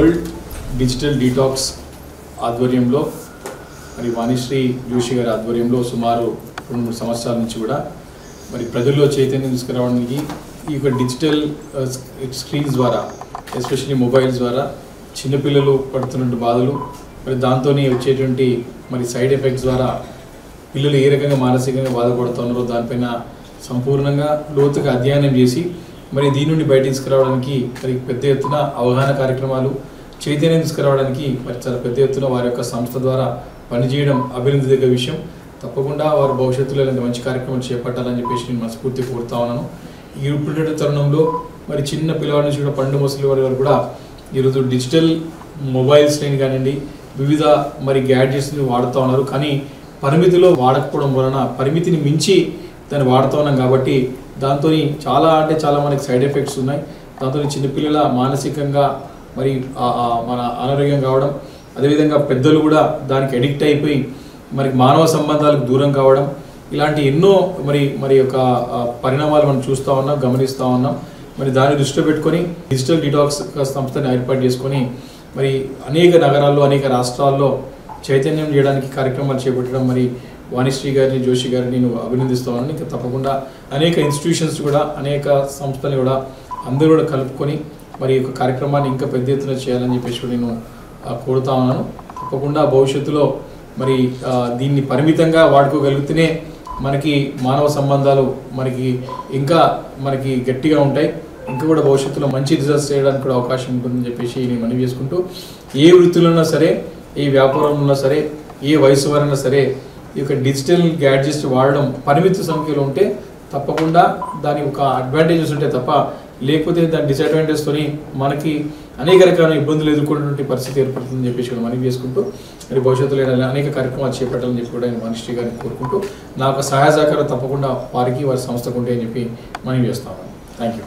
World digital detox ఆధ్వర్యంలో మరి వాణిశ్రీ జోషి గారి ఆధ్వర్యంలో సుమారు 2-3 సంవత్సరాల నుంచి కూడా మరి ప్రజల్లో చైతన్యం తీసుకురావడానికి ఈ యొక్క డిజిటల్ స్క్రీన్స్ ద్వారా ఎస్పెషల్లీ మొబైల్స్ ద్వారా చిన్నపిల్లలు పడుతున్న బాధలు మరి దాంతో వచ్చేటువంటి మరి సైడ్ ఎఫెక్ట్స్ ద్వారా పిల్లలు ఏ రకంగా మానసికంగా బాధపడుతున్నారో దానిపైన సంపూర్ణంగా లోతుగా అధ్యయనం చేసి మరి దీని నుండి బయట తీసుకురావడానికి మరి పెద్ద ఎత్తున అవగాహన కార్యక్రమాలు చైతన్యం తీసుకురావడానికి మరి చాలా పెద్ద ఎత్తున వారి యొక్క సంస్థ ద్వారా పనిచేయడం అభినందించదగ్గ విషయం. తప్పకుండా వారు భవిష్యత్తులో ఇలాంటి మంచి కార్యక్రమాలు చేపట్టాలని చెప్పేసి నేను మనస్ఫూర్తిగా కోరుతా ఉన్నాను. ఈ ఇప్పుడున్న తరుణంలో మరి చిన్న పిల్లవాడి నుంచి కూడా పండు ముసలి వారి వరకు కూడా ఈరోజు డిజిటల్ మొబైల్స్ లేని కానివ్వండి వివిధ మరి గ్యాడ్జెట్స్ని వాడుతూ ఉన్నారు. కానీ పరిమితిలో వాడకపోవడం వలన పరిమితిని మించి దాన్ని వాడుతూ ఉన్నాం కాబట్టి దాంతో చాలా మనకి సైడ్ ఎఫెక్ట్స్ ఉన్నాయి. దాంతో చిన్నపిల్లల మానసికంగా మరి మన అనారోగ్యం కావడం, అదేవిధంగా పెద్దలు కూడా దానికి అడిక్ట్ అయిపోయి మరి మానవ సంబంధాలకు దూరం కావడం, ఇలాంటి ఎన్నో మరి యొక్క పరిణామాలు మనం చూస్తూ ఉన్నాం, గమనిస్తూ ఉన్నాం. మరి దాన్ని దృష్టిలో పెట్టుకొని డిజిటల్ డిటాక్స్ సంస్థని ఏర్పాటు చేసుకొని మరి అనేక నగరాల్లో అనేక రాష్ట్రాల్లో చైతన్యం చేయడానికి కార్యక్రమాలు చేపట్టడం మరి వాణిశ్రీ గారిని జోషి గారిని నేను అభినందిస్తూ ఉన్నాను. ఇంకా తప్పకుండా అనేక ఇన్స్టిట్యూషన్స్ కూడా అనేక సంస్థలు కూడా అందరూ కూడా కలుపుకొని మరి యొక్క కార్యక్రమాన్ని ఇంకా పెద్ద ఎత్తున చేయాలని చెప్పేసి నేను కోరుతా ఉన్నాను. తప్పకుండా భవిష్యత్తులో మరి దీన్ని పరిమితంగా వాడుకోగలిగితేనే మనకి మానవ సంబంధాలు ఇంకా గట్టిగా ఉంటాయి. ఇంకా కూడా భవిష్యత్తులో మంచి రిజల్ట్స్ చేయడానికి కూడా అవకాశం ఉంటుందని చెప్పేసి నేను మనవి చేసుకుంటూ, ఏ వృత్తిలో ఉన్నా సరే, ఏ వ్యాపారంలో ఉన్నా సరే, ఏ వయసు వారైనా సరే ఈ యొక్క డిజిటల్ గ్యాడ్జెట్స్ వాడడం పరిమిత సంఖ్యలో ఉంటే తప్పకుండా దాని ఒక అడ్వాంటేజెస్ ఉంటాయి తప్ప లేకపోతే దాని డిసడ్వాంటేజ్తో మనకి అనేక రకాల ఇబ్బందులు ఎదుర్కొనేటువంటి పరిస్థితి ఏర్పడుతుందని చెప్పేసి కూడా మనవి చేసుకుంటూ మరి భవిష్యత్తులో అనేక కార్యక్రమాలు చేపట్టాలని చెప్పి కూడా నేను వాణిశ్రీ గారిని కోరుకుంటూ నా యొక్క సహాయ సహకారం తప్పకుండా వారికి వారి సంస్థకు ఉంటాయని చెప్పి మనవి చేస్తాను. Thank you.